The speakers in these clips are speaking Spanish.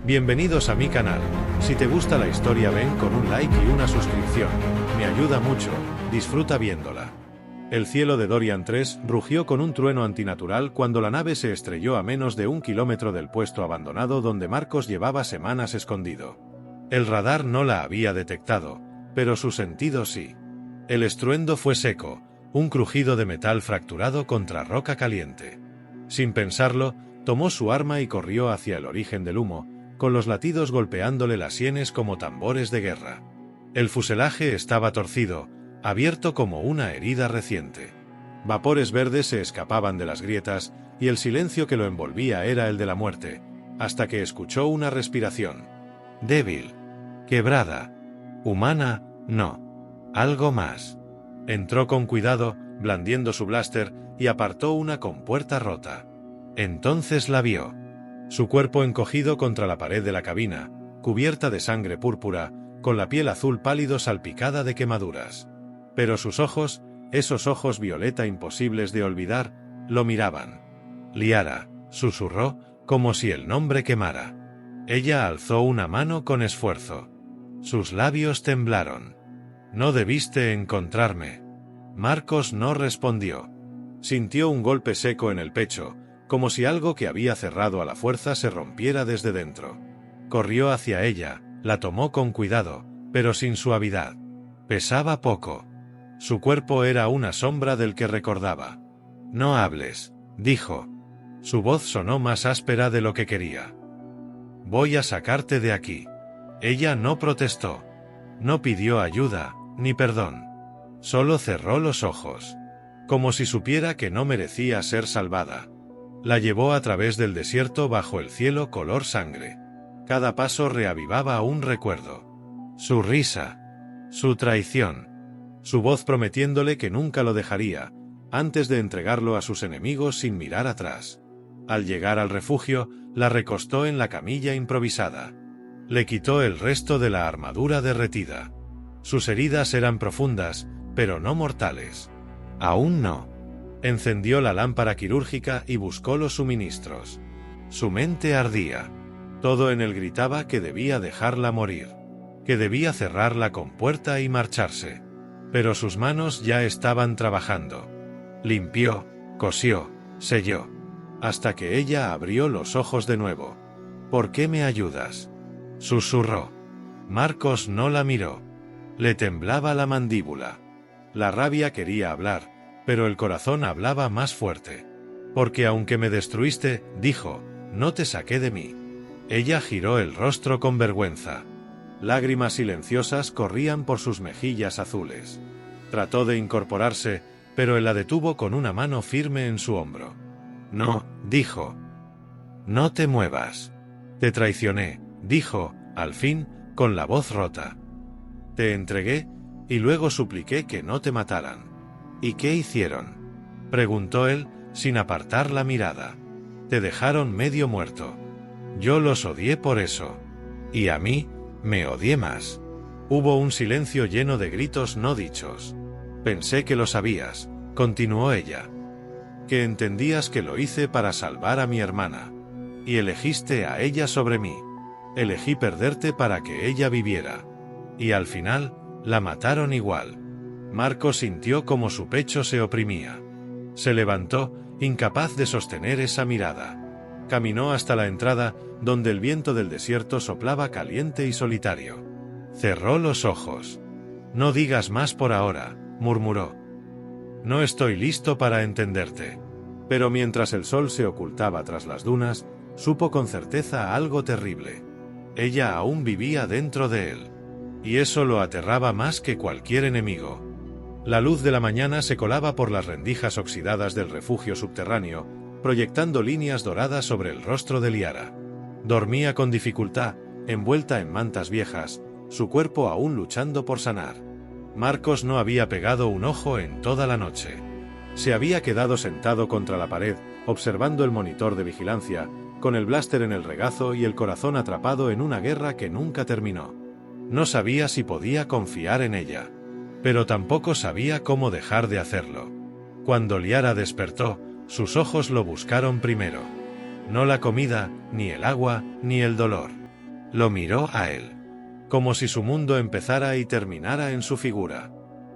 Bienvenidos a mi canal. Si te gusta la historia ven con un like y una suscripción. Me ayuda mucho, disfruta viéndola. El cielo de Dorian 3 rugió con un trueno antinatural cuando la nave se estrelló a menos de 1 kilómetro del puesto abandonado donde Marcos llevaba semanas escondido. El radar no la había detectado, pero su sentido sí. El estruendo fue seco, un crujido de metal fracturado contra roca caliente. Sin pensarlo, tomó su arma y corrió hacia el origen del humo, con los latidos golpeándole las sienes como tambores de guerra. El fuselaje estaba torcido, abierto como una herida reciente. Vapores verdes se escapaban de las grietas, y el silencio que lo envolvía era el de la muerte, hasta que escuchó una respiración. Débil. Quebrada. Humana, no. Algo más. Entró con cuidado, blandiendo su blaster, y apartó una compuerta rota. Entonces la vio. Su cuerpo encogido contra la pared de la cabina, cubierta de sangre púrpura, con la piel azul pálido salpicada de quemaduras. Pero sus ojos, esos ojos violeta imposibles de olvidar, lo miraban. Liara, susurró, como si el nombre quemara. Ella alzó una mano con esfuerzo. Sus labios temblaron. No debiste encontrarme. Marcos no respondió. Sintió un golpe seco en el pecho, como si algo que había cerrado a la fuerza se rompiera desde dentro. Corrió hacia ella, la tomó con cuidado, pero sin suavidad. Pesaba poco. Su cuerpo era una sombra del que recordaba. No hables, dijo. Su voz sonó más áspera de lo que quería. Voy a sacarte de aquí. Ella no protestó. No pidió ayuda, ni perdón. Solo cerró los ojos. Como si supiera que no merecía ser salvada. La llevó a través del desierto bajo el cielo color sangre. Cada paso reavivaba un recuerdo. Su risa. Su traición. Su voz prometiéndole que nunca lo dejaría, antes de entregarlo a sus enemigos sin mirar atrás. Al llegar al refugio, la recostó en la camilla improvisada. Le quitó el resto de la armadura derretida. Sus heridas eran profundas, pero no mortales. Aún no. Encendió la lámpara quirúrgica y buscó los suministros. Su mente ardía. Todo en él gritaba que debía dejarla morir. Que debía cerrar la compuerta y marcharse. Pero sus manos ya estaban trabajando. Limpió, cosió, selló. Hasta que ella abrió los ojos de nuevo. ¿Por qué me ayudas?, susurró. Marcos no la miró. Le temblaba la mandíbula. La rabia quería hablar, pero el corazón hablaba más fuerte. Porque aunque me destruiste, dijo, no te saqué de mí. Ella giró el rostro con vergüenza. Lágrimas silenciosas corrían por sus mejillas azules. Trató de incorporarse, pero él la detuvo con una mano firme en su hombro. No, dijo. No te muevas. Te traicioné, dijo, al fin, con la voz rota. Te entregué, y luego supliqué que no te mataran. ¿Y qué hicieron?, preguntó él, sin apartar la mirada. Te dejaron medio muerto. Yo los odié por eso. Y a mí, me odié más. Hubo un silencio lleno de gritos no dichos. Pensé que lo sabías, continuó ella. Que entendías que lo hice para salvar a mi hermana. Y elegiste a ella sobre mí. Elegí perderte para que ella viviera. Y al final, la mataron igual. Marcos sintió como su pecho se oprimía. Se levantó, incapaz de sostener esa mirada. Caminó hasta la entrada, donde el viento del desierto soplaba caliente y solitario. Cerró los ojos. No digas más por ahora, murmuró. No estoy listo para entenderte. Pero mientras el sol se ocultaba tras las dunas, supo con certeza algo terrible. Ella aún vivía dentro de él. Y eso lo aterraba más que cualquier enemigo. La luz de la mañana se colaba por las rendijas oxidadas del refugio subterráneo, proyectando líneas doradas sobre el rostro de Liara. Dormía con dificultad, envuelta en mantas viejas, su cuerpo aún luchando por sanar. Marcos no había pegado un ojo en toda la noche. Se había quedado sentado contra la pared, observando el monitor de vigilancia, con el blaster en el regazo y el corazón atrapado en una guerra que nunca terminó. No sabía si podía confiar en ella. Pero tampoco sabía cómo dejar de hacerlo. Cuando Liara despertó, sus ojos lo buscaron primero. No la comida, ni el agua, ni el dolor. Lo miró a él, como si su mundo empezara y terminara en su figura.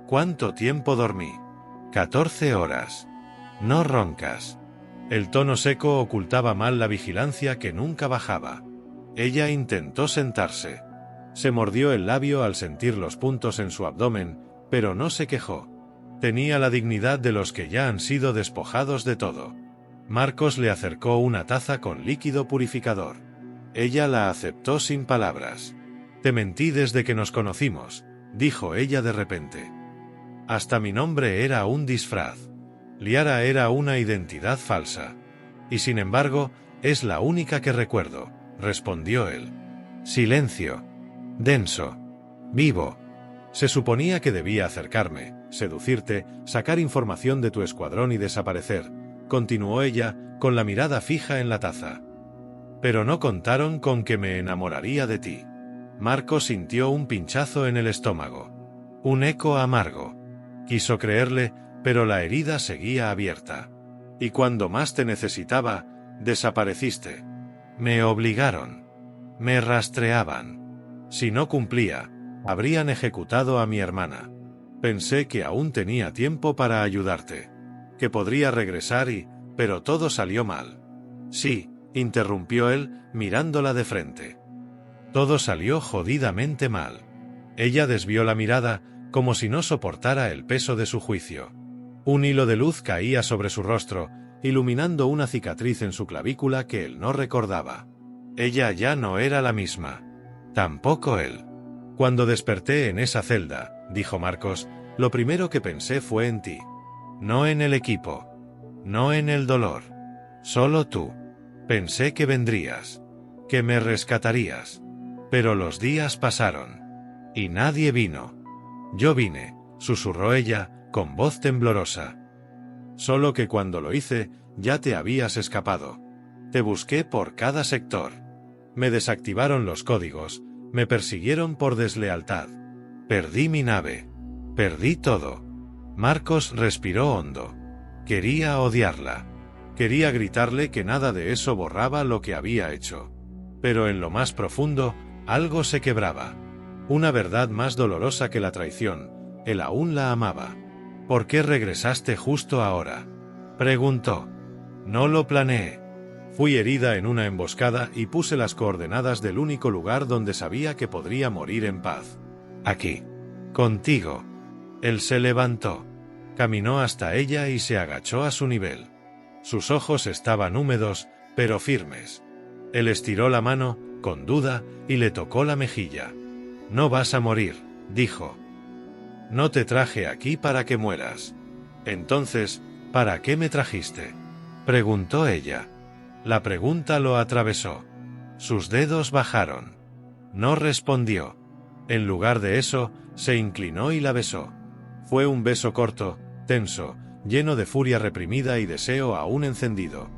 ¿Cuánto tiempo dormí? 14 horas. No roncas. El tono seco ocultaba mal la vigilancia que nunca bajaba. Ella intentó sentarse. Se mordió el labio al sentir los puntos en su abdomen, pero no se quejó. Tenía la dignidad de los que ya han sido despojados de todo. Marcos le acercó una taza con líquido purificador. Ella la aceptó sin palabras. «Te mentí desde que nos conocimos», dijo ella de repente. «Hasta mi nombre era un disfraz. Liara era una identidad falsa. Y sin embargo, es la única que recuerdo», respondió él. Silencio. Denso. Vivo. Se suponía que debía acercarme, seducirte, sacar información de tu escuadrón y desaparecer, continuó ella, con la mirada fija en la taza. Pero no contaron con que me enamoraría de ti. Marco sintió un pinchazo en el estómago. Un eco amargo. Quiso creerle, pero la herida seguía abierta. Y cuando más te necesitaba, desapareciste. Me obligaron. Me rastreaban. Si no cumplía, habrían ejecutado a mi hermana. Pensé que aún tenía tiempo para ayudarte. Que podría regresar pero todo salió mal. Sí, interrumpió él, mirándola de frente. Todo salió jodidamente mal. Ella desvió la mirada, como si no soportara el peso de su juicio. Un hilo de luz caía sobre su rostro, iluminando una cicatriz en su clavícula que él no recordaba. Ella ya no era la misma. Tampoco él. Cuando desperté en esa celda, dijo Marcos, lo primero que pensé fue en ti. No en el equipo. No en el dolor. Solo tú. Pensé que vendrías. Que me rescatarías. Pero los días pasaron. Y nadie vino. Yo vine, susurró ella, con voz temblorosa. Solo que cuando lo hice, ya te habías escapado. Te busqué por cada sector. Me desactivaron los códigos, me persiguieron por deslealtad. Perdí mi nave. Perdí todo. Marcos respiró hondo. Quería odiarla. Quería gritarle que nada de eso borraba lo que había hecho. Pero en lo más profundo, algo se quebraba. Una verdad más dolorosa que la traición. Él aún la amaba. ¿Por qué regresaste justo ahora?, preguntó. No lo planeé. Fui herida en una emboscada y puse las coordenadas del único lugar donde sabía que podría morir en paz. Aquí. Contigo. Él se levantó. Caminó hasta ella y se agachó a su nivel. Sus ojos estaban húmedos, pero firmes. Él estiró la mano, con duda, y le tocó la mejilla. No vas a morir, dijo. No te traje aquí para que mueras. Entonces, ¿para qué me trajiste?, preguntó ella. La pregunta lo atravesó. Sus dedos bajaron. No respondió. En lugar de eso, se inclinó y la besó. Fue un beso corto, tenso, lleno de furia reprimida y deseo aún encendido.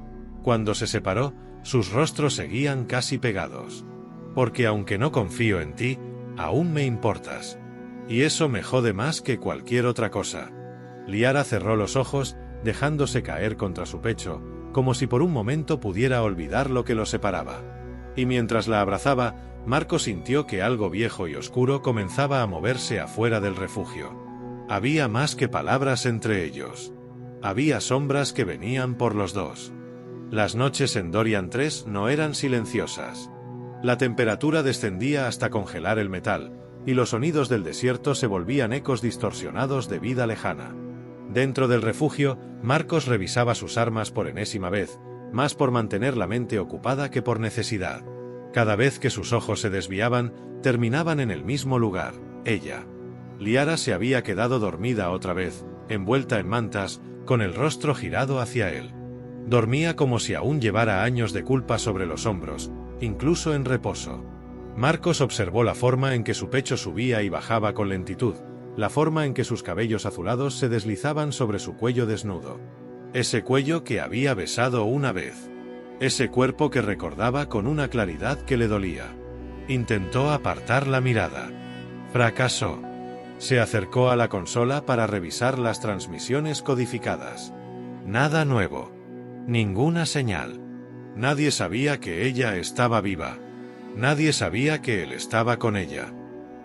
Cuando se separó, sus rostros seguían casi pegados. Porque aunque no confío en ti, aún me importas. Y eso me jode más que cualquier otra cosa. Liara cerró los ojos, dejándose caer contra su pecho, como si por un momento pudiera olvidar lo que lo separaba. Y mientras la abrazaba, Marco sintió que algo viejo y oscuro comenzaba a moverse afuera del refugio. Había más que palabras entre ellos. Había sombras que venían por los dos. Las noches en Dorian 3 no eran silenciosas. La temperatura descendía hasta congelar el metal, y los sonidos del desierto se volvían ecos distorsionados de vida lejana. Dentro del refugio, Marcos revisaba sus armas por enésima vez, más por mantener la mente ocupada que por necesidad. Cada vez que sus ojos se desviaban, terminaban en el mismo lugar, ella. Liara se había quedado dormida otra vez, envuelta en mantas, con el rostro girado hacia él. Dormía como si aún llevara años de culpa sobre los hombros, incluso en reposo. Marcos observó la forma en que su pecho subía y bajaba con lentitud, la forma en que sus cabellos azulados se deslizaban sobre su cuello desnudo. Ese cuello que había besado una vez. Ese cuerpo que recordaba con una claridad que le dolía. Intentó apartar la mirada. Fracasó. Se acercó a la consola para revisar las transmisiones codificadas. Nada nuevo. Ninguna señal. Nadie sabía que ella estaba viva. Nadie sabía que él estaba con ella.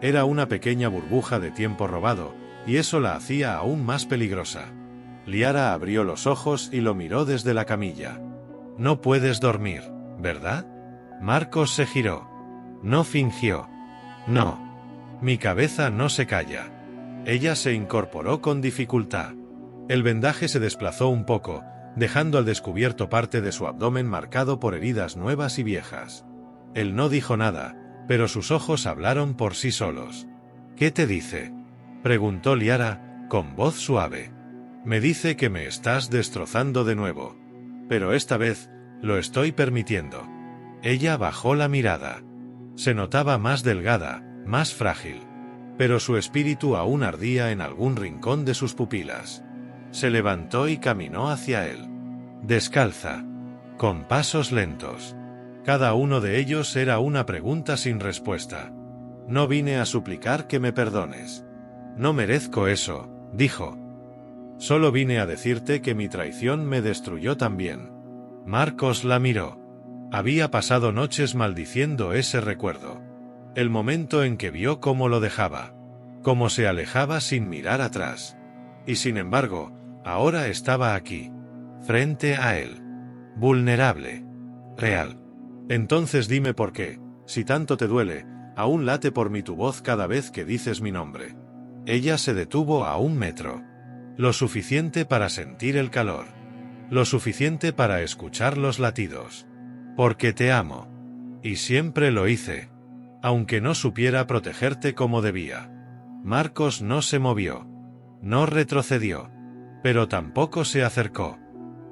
Era una pequeña burbuja de tiempo robado, y eso la hacía aún más peligrosa. Liara abrió los ojos y lo miró desde la camilla. No puedes dormir, ¿verdad? Marcos se giró. No fingió. No. Mi cabeza no se calla. Ella se incorporó con dificultad. El vendaje se desplazó un poco, dejando al descubierto parte de su abdomen marcado por heridas nuevas y viejas. Él no dijo nada, pero sus ojos hablaron por sí solos. ¿Qué te dice?, preguntó Liara, con voz suave. Me dice que me estás destrozando de nuevo. Pero esta vez, lo estoy permitiendo. Ella bajó la mirada. Se notaba más delgada, más frágil. Pero su espíritu aún ardía en algún rincón de sus pupilas. Se levantó y caminó hacia él. Descalza. Con pasos lentos. Cada uno de ellos era una pregunta sin respuesta. No vine a suplicar que me perdones. No merezco eso, dijo. Solo vine a decirte que mi traición me destruyó también. Marcos la miró. Había pasado noches maldiciendo ese recuerdo. El momento en que vio cómo lo dejaba. Cómo se alejaba sin mirar atrás. Y sin embargo, ahora estaba aquí. Frente a él. Vulnerable. Real. Entonces dime por qué, si tanto te duele, aún late por mí tu voz cada vez que dices mi nombre. Ella se detuvo a 1 metro. Lo suficiente para sentir el calor. Lo suficiente para escuchar los latidos. Porque te amo. Y siempre lo hice. Aunque no supiera protegerte como debía. Marcos no se movió. No retrocedió. Pero tampoco se acercó.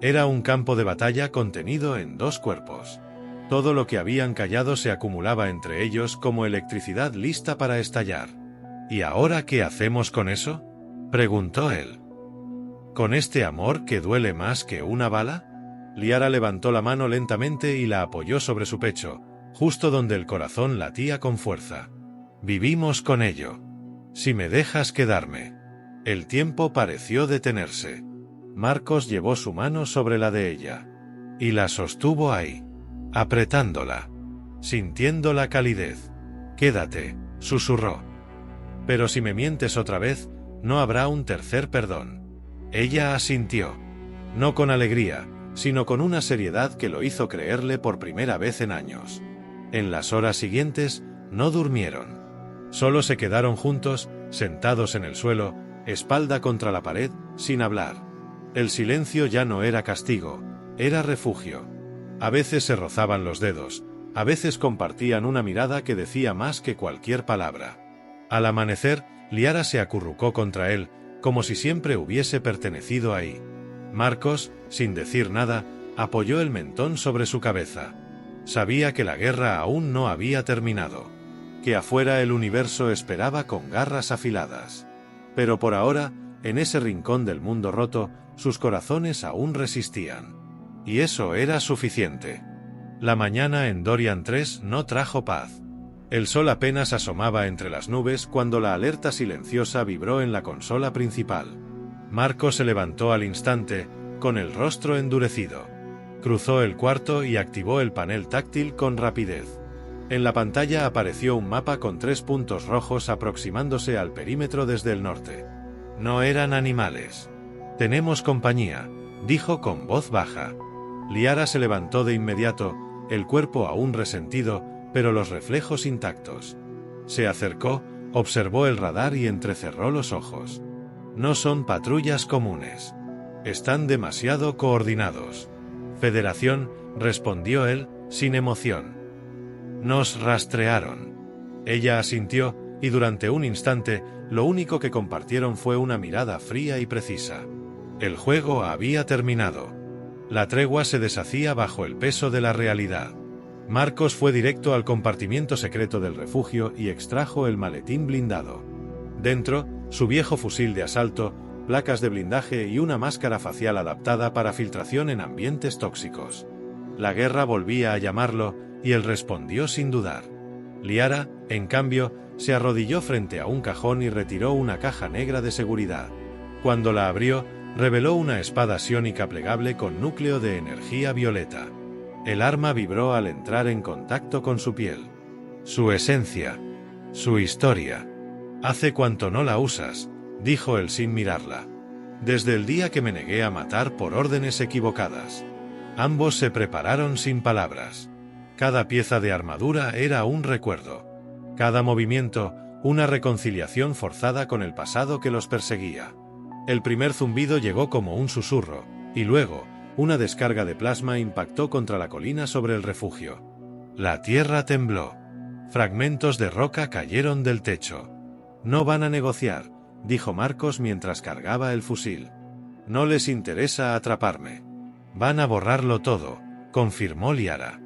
Era un campo de batalla contenido en 2 cuerpos. Todo lo que habían callado se acumulaba entre ellos como electricidad lista para estallar. ¿Y ahora qué hacemos con eso?, preguntó él. ¿Con este amor que duele más que una bala? Liara levantó la mano lentamente y la apoyó sobre su pecho, justo donde el corazón latía con fuerza. Vivimos con ello. Si me dejas quedarme. El tiempo pareció detenerse. Marcos llevó su mano sobre la de ella. Y la sostuvo ahí. Apretándola. Sintiendo la calidez. Quédate, susurró. Pero si me mientes otra vez, no habrá un tercer perdón. Ella asintió. No con alegría, sino con una seriedad que lo hizo creerle por primera vez en años. En las horas siguientes, no durmieron. Solo se quedaron juntos, sentados en el suelo, espalda contra la pared, sin hablar. El silencio ya no era castigo, era refugio. A veces se rozaban los dedos, a veces compartían una mirada que decía más que cualquier palabra. Al amanecer, Liara se acurrucó contra él, como si siempre hubiese pertenecido ahí. Marcos, sin decir nada, apoyó el mentón sobre su cabeza. Sabía que la guerra aún no había terminado, que afuera el universo esperaba con garras afiladas. Pero por ahora, en ese rincón del mundo roto, sus corazones aún resistían. Y eso era suficiente. La mañana en Dorian 3 no trajo paz. El sol apenas asomaba entre las nubes cuando la alerta silenciosa vibró en la consola principal. Marcos se levantó al instante, con el rostro endurecido. Cruzó el cuarto y activó el panel táctil con rapidez. En la pantalla apareció un mapa con 3 puntos rojos aproximándose al perímetro desde el norte. No eran animales. Tenemos compañía, dijo con voz baja. Liara se levantó de inmediato, el cuerpo aún resentido, pero los reflejos intactos. Se acercó, observó el radar y entrecerró los ojos. No son patrullas comunes. Están demasiado coordinados. Federación, respondió él, sin emoción. Nos rastrearon. Ella asintió, y durante un instante, lo único que compartieron fue una mirada fría y precisa. El juego había terminado. La tregua se deshacía bajo el peso de la realidad. Marcos fue directo al compartimiento secreto del refugio y extrajo el maletín blindado. Dentro, su viejo fusil de asalto, placas de blindaje y una máscara facial adaptada para filtración en ambientes tóxicos. La guerra volvía a llamarlo, y él respondió sin dudar. Liara, en cambio, se arrodilló frente a un cajón y retiró una caja negra de seguridad. Cuando la abrió, reveló una espada psiónica plegable con núcleo de energía violeta. El arma vibró al entrar en contacto con su piel. Su esencia. Su historia. Hace cuánto no la usas, dijo él sin mirarla. Desde el día que me negué a matar por órdenes equivocadas. Ambos se prepararon sin palabras. Cada pieza de armadura era un recuerdo. Cada movimiento, una reconciliación forzada con el pasado que los perseguía. El primer zumbido llegó como un susurro, y luego, una descarga de plasma impactó contra la colina sobre el refugio. La tierra tembló. Fragmentos de roca cayeron del techo. No van a negociar, dijo Marcos mientras cargaba el fusil. No les interesa atraparme. Van a borrarlo todo, confirmó Liara.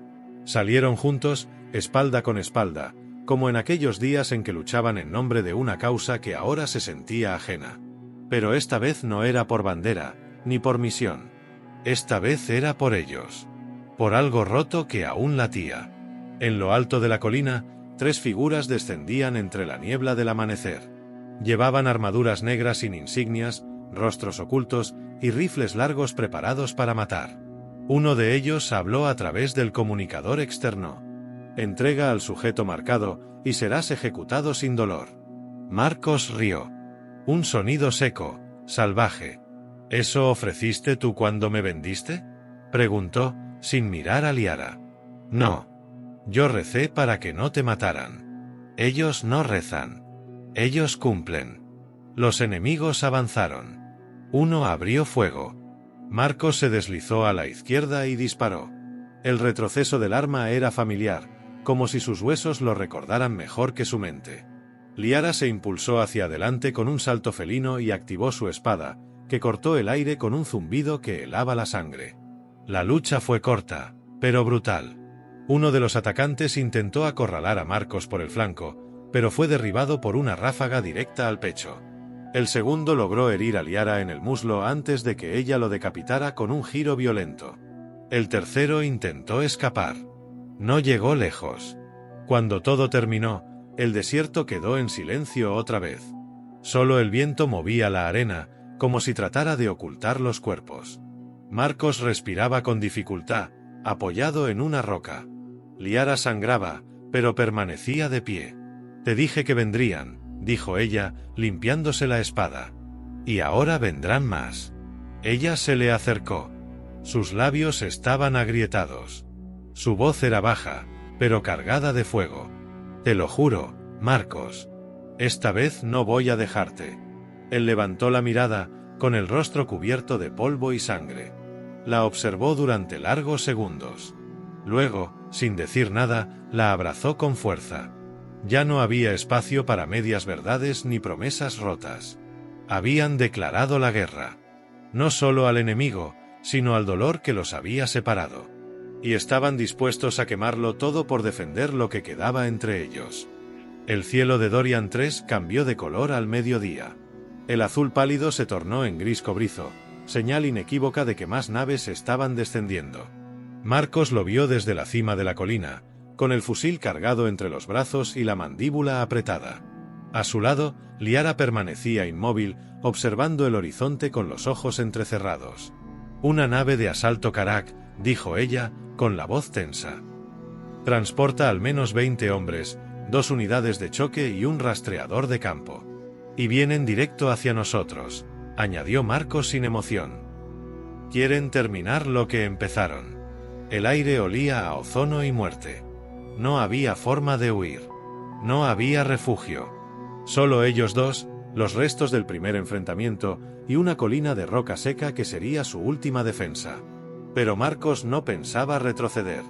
Salieron juntos, espalda con espalda, como en aquellos días en que luchaban en nombre de una causa que ahora se sentía ajena. Pero esta vez no era por bandera, ni por misión. Esta vez era por ellos. Por algo roto que aún latía. En lo alto de la colina, 3 figuras descendían entre la niebla del amanecer. Llevaban armaduras negras sin insignias, rostros ocultos y rifles largos preparados para matar. Uno de ellos habló a través del comunicador externo. Entrega al sujeto marcado y serás ejecutado sin dolor. Marcos rió. Un sonido seco, salvaje. ¿Eso ofreciste tú cuando me vendiste? Preguntó, sin mirar a Liara. No. Yo recé para que no te mataran. Ellos no rezan. Ellos cumplen. Los enemigos avanzaron. Uno abrió fuego. Marcos se deslizó a la izquierda y disparó. El retroceso del arma era familiar, como si sus huesos lo recordaran mejor que su mente. Liara se impulsó hacia adelante con un salto felino y activó su espada, que cortó el aire con un zumbido que helaba la sangre. La lucha fue corta, pero brutal. Uno de los atacantes intentó acorralar a Marcos por el flanco, pero fue derribado por una ráfaga directa al pecho. El segundo logró herir a Liara en el muslo antes de que ella lo decapitara con un giro violento. El tercero intentó escapar. No llegó lejos. Cuando todo terminó, el desierto quedó en silencio otra vez. Solo el viento movía la arena, como si tratara de ocultar los cuerpos. Marcos respiraba con dificultad, apoyado en una roca. Liara sangraba, pero permanecía de pie. Te dije que vendrían, dijo ella, limpiándose la espada. Y ahora vendrán más. Ella se le acercó. Sus labios estaban agrietados. Su voz era baja, pero cargada de fuego. Te lo juro, Marcos. Esta vez no voy a dejarte. Él levantó la mirada, con el rostro cubierto de polvo y sangre. La observó durante largos segundos. Luego, sin decir nada, la abrazó con fuerza. Ya no había espacio para medias verdades ni promesas rotas. Habían declarado la guerra. No solo al enemigo, sino al dolor que los había separado. Y estaban dispuestos a quemarlo todo por defender lo que quedaba entre ellos. El cielo de Dorian 3 cambió de color al mediodía. El azul pálido se tornó en gris cobrizo, señal inequívoca de que más naves estaban descendiendo. Marcos lo vio desde la cima de la colina, con el fusil cargado entre los brazos y la mandíbula apretada. A su lado, Liara permanecía inmóvil, observando el horizonte con los ojos entrecerrados. Una nave de asalto Karak, dijo ella, con la voz tensa. Transporta al menos 20 hombres, 2 unidades de choque y un rastreador de campo. Y vienen directo hacia nosotros, añadió Marcos sin emoción. Quieren terminar lo que empezaron. El aire olía a ozono y muerte. No había forma de huir. No había refugio. Solo ellos dos, los restos del primer enfrentamiento y una colina de roca seca que sería su última defensa. Pero Marcos no pensaba retroceder.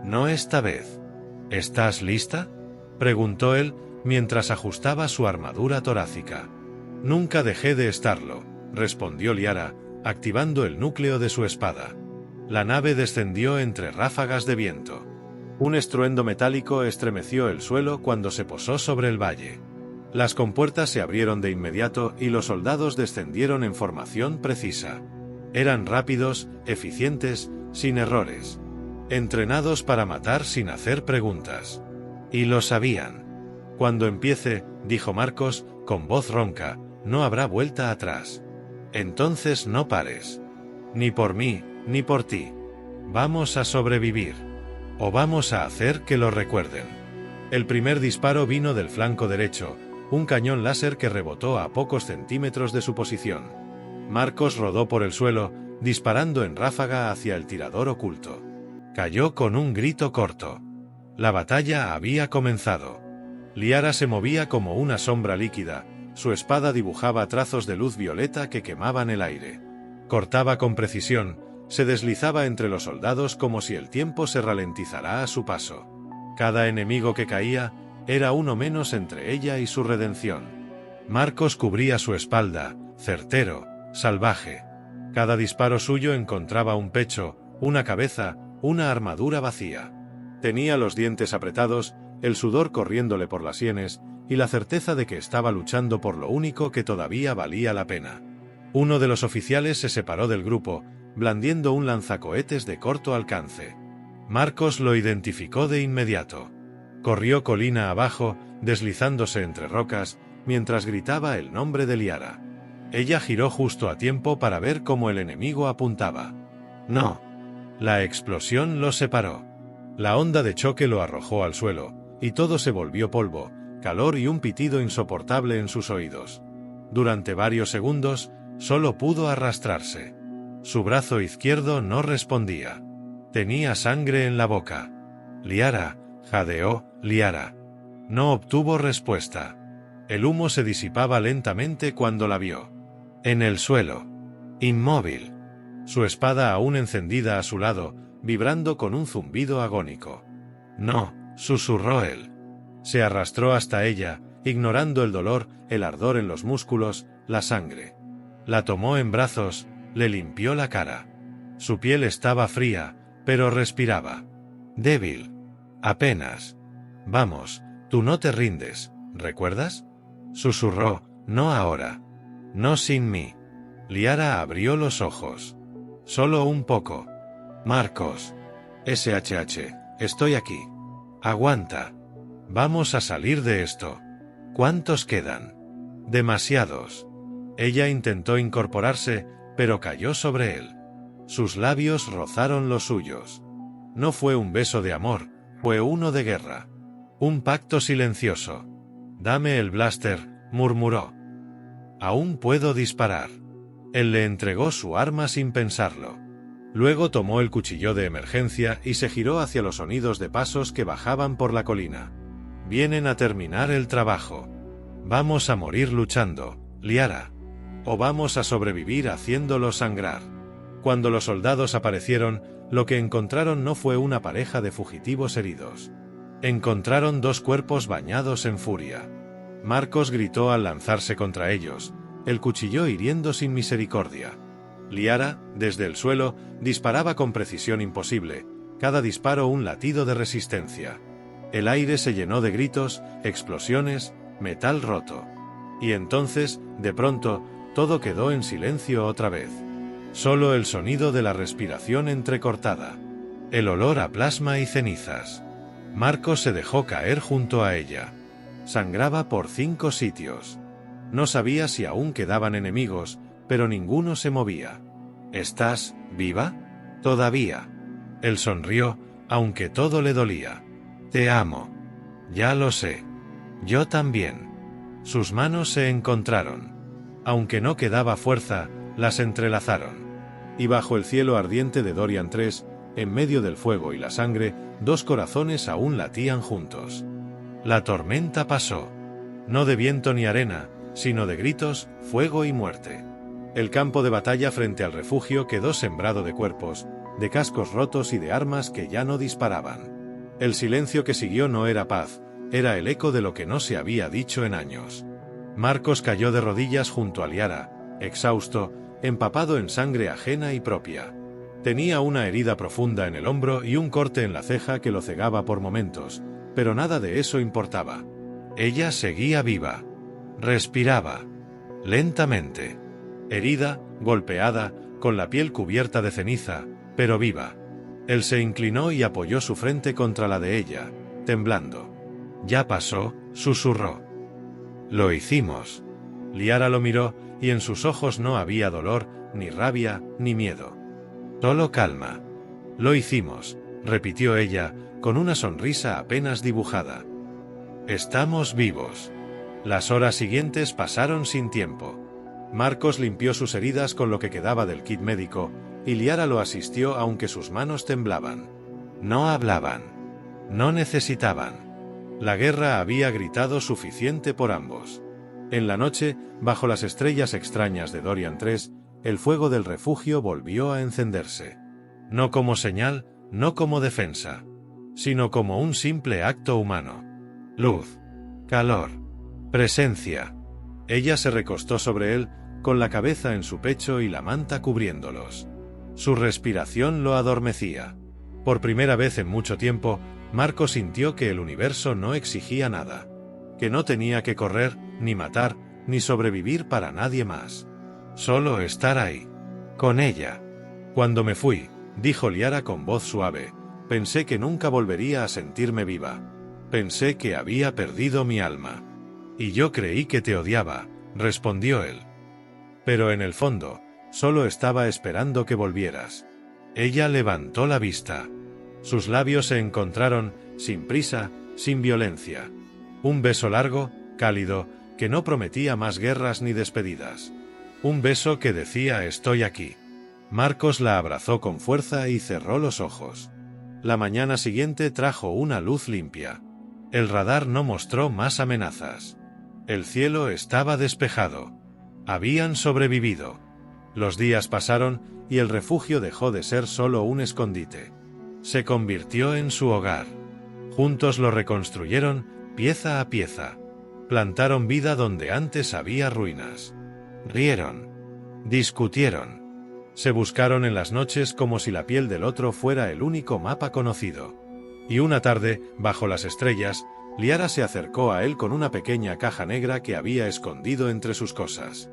No esta vez. ¿Estás lista?, preguntó él, mientras ajustaba su armadura torácica. Nunca dejé de estarlo, respondió Liara, activando el núcleo de su espada. La nave descendió entre ráfagas de viento. Un estruendo metálico estremeció el suelo cuando se posó sobre el valle. Las compuertas se abrieron de inmediato y los soldados descendieron en formación precisa. Eran rápidos, eficientes, sin errores. Entrenados para matar sin hacer preguntas. Y lo sabían. Cuando empiece, dijo Marcos, con voz ronca, no habrá vuelta atrás. Entonces no pares. Ni por mí, ni por ti. Vamos a sobrevivir. O vamos a hacer que lo recuerden. El primer disparo vino del flanco derecho, un cañón láser que rebotó a pocos centímetros de su posición. Marcos rodó por el suelo, disparando en ráfaga hacia el tirador oculto. Cayó con un grito corto. La batalla había comenzado. Liara se movía como una sombra líquida, su espada dibujaba trazos de luz violeta que quemaban el aire. Cortaba con precisión, se deslizaba entre los soldados como si el tiempo se ralentizara a su paso. Cada enemigo que caía era uno menos entre ella y su redención. Marcos cubría su espalda, certero, salvaje. Cada disparo suyo encontraba un pecho, una cabeza, una armadura vacía. Tenía los dientes apretados, el sudor corriéndole por las sienes, y la certeza de que estaba luchando por lo único que todavía valía la pena. Uno de los oficiales se separó del grupo, blandiendo un lanzacohetes de corto alcance. Marcos lo identificó de inmediato. Corrió colina abajo, deslizándose entre rocas, mientras gritaba el nombre de Liara. Ella giró justo a tiempo para ver cómo el enemigo apuntaba. ¡No! La explosión lo separó. La onda de choque lo arrojó al suelo, y todo se volvió polvo, calor y un pitido insoportable en sus oídos. Durante varios segundos, solo pudo arrastrarse. Su brazo izquierdo no respondía. Tenía sangre en la boca. Liara, jadeó, Liara. No obtuvo respuesta. El humo se disipaba lentamente cuando la vio. En el suelo. Inmóvil. Su espada aún encendida a su lado, vibrando con un zumbido agónico. No, susurró él. Se arrastró hasta ella, ignorando el dolor, el ardor en los músculos, la sangre. La tomó en brazos, le limpió la cara. Su piel estaba fría, pero respiraba. Débil. Apenas. Vamos, tú no te rindes, ¿recuerdas? Susurró, no ahora. No sin mí. Liara abrió los ojos. Solo un poco. Marcos. SHH, estoy aquí. Aguanta. Vamos a salir de esto. ¿Cuántos quedan? Demasiados. Ella intentó incorporarse, pero cayó sobre él. Sus labios rozaron los suyos. No fue un beso de amor, fue uno de guerra. Un pacto silencioso. Dame el blaster, murmuró. Aún puedo disparar. Él le entregó su arma sin pensarlo. Luego tomó el cuchillo de emergencia y se giró hacia los sonidos de pasos que bajaban por la colina. Vienen a terminar el trabajo. Vamos a morir luchando, Liara. O vamos a sobrevivir haciéndolo sangrar. Cuando los soldados aparecieron, lo que encontraron no fue una pareja de fugitivos heridos. Encontraron dos cuerpos bañados en furia. Marcos gritó al lanzarse contra ellos, el cuchillo hiriendo sin misericordia. Liara, desde el suelo, disparaba con precisión imposible, cada disparo un latido de resistencia. El aire se llenó de gritos, explosiones, metal roto. Y entonces, de pronto, todo quedó en silencio otra vez. Solo el sonido de la respiración entrecortada. El olor a plasma y cenizas. Marcos se dejó caer junto a ella. Sangraba por 5 sitios. No sabía si aún quedaban enemigos, pero ninguno se movía. ¿Estás viva? Todavía. Él sonrió, aunque todo le dolía. Te amo. Ya lo sé. Yo también. Sus manos se encontraron. Aunque no quedaba fuerza, las entrelazaron. Y bajo el cielo ardiente de Dorian 3, en medio del fuego y la sangre, 2 corazones aún latían juntos. La tormenta pasó. No de viento ni arena, sino de gritos, fuego y muerte. El campo de batalla frente al refugio quedó sembrado de cuerpos, de cascos rotos y de armas que ya no disparaban. El silencio que siguió no era paz, era el eco de lo que no se había dicho en años. Marcos cayó de rodillas junto a Liara, exhausto, empapado en sangre ajena y propia. Tenía una herida profunda en el hombro y un corte en la ceja que lo cegaba por momentos, pero nada de eso importaba. Ella seguía viva. Respiraba. Lentamente. Herida, golpeada, con la piel cubierta de ceniza, pero viva. Él se inclinó y apoyó su frente contra la de ella, temblando. Ya pasó, susurró. Lo hicimos. Liara lo miró, y en sus ojos no había dolor, ni rabia, ni miedo. Solo calma. Lo hicimos, repitió ella, con una sonrisa apenas dibujada. Estamos vivos. Las horas siguientes pasaron sin tiempo. Marcos limpió sus heridas con lo que quedaba del kit médico, y Liara lo asistió aunque sus manos temblaban. No hablaban. No necesitaban. La guerra había gritado suficiente por ambos. En la noche, bajo las estrellas extrañas de Dorian 3, el fuego del refugio volvió a encenderse. No como señal, no como defensa, sino como un simple acto humano. Luz, calor, presencia. Ella se recostó sobre él, con la cabeza en su pecho y la manta cubriéndolos. Su respiración lo adormecía. Por primera vez en mucho tiempo, Marco sintió que el universo no exigía nada, que no tenía que correr, ni matar, ni sobrevivir para nadie más. Solo estar ahí, con ella. Cuando me fui, dijo Liara con voz suave, pensé que nunca volvería a sentirme viva. Pensé que había perdido mi alma. Y yo creí que te odiaba, respondió él. Pero en el fondo, solo estaba esperando que volvieras. Ella levantó la vista. Sus labios se encontraron, sin prisa, sin violencia. Un beso largo, cálido, que no prometía más guerras ni despedidas. Un beso que decía estoy aquí. Marcos la abrazó con fuerza y cerró los ojos. La mañana siguiente trajo una luz limpia. El radar no mostró más amenazas. El cielo estaba despejado. Habían sobrevivido. Los días pasaron y el refugio dejó de ser solo un escondite. Se convirtió en su hogar. Juntos lo reconstruyeron, pieza a pieza. Plantaron vida donde antes había ruinas. Rieron. Discutieron. Se buscaron en las noches como si la piel del otro fuera el único mapa conocido. Y una tarde, bajo las estrellas, Liara se acercó a él con una pequeña caja negra que había escondido entre sus cosas.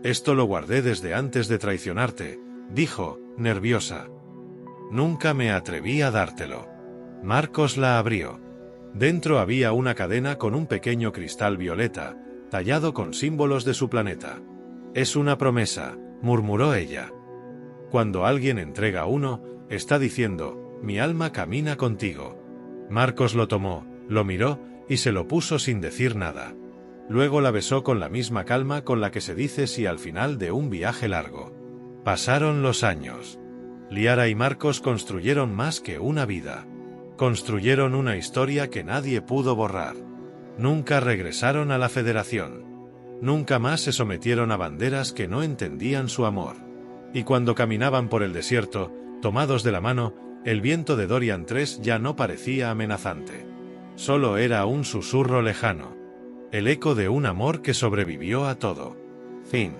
«Esto lo guardé desde antes de traicionarte», dijo, nerviosa. «Nunca me atreví a dártelo». Marcos la abrió. Dentro había una cadena con un pequeño cristal violeta, tallado con símbolos de su planeta. «Es una promesa», murmuró ella. «Cuando alguien entrega uno, está diciendo, mi alma camina contigo». Marcos lo tomó, lo miró, y se lo puso sin decir nada. Luego la besó con la misma calma con la que se dice sí al final de un viaje largo. Pasaron los años. Liara y Marcos construyeron más que una vida. Construyeron una historia que nadie pudo borrar. Nunca regresaron a la Federación. Nunca más se sometieron a banderas que no entendían su amor. Y cuando caminaban por el desierto, tomados de la mano, el viento de Dorian 3 ya no parecía amenazante. Solo era un susurro lejano. El eco de un amor que sobrevivió a todo. Fin.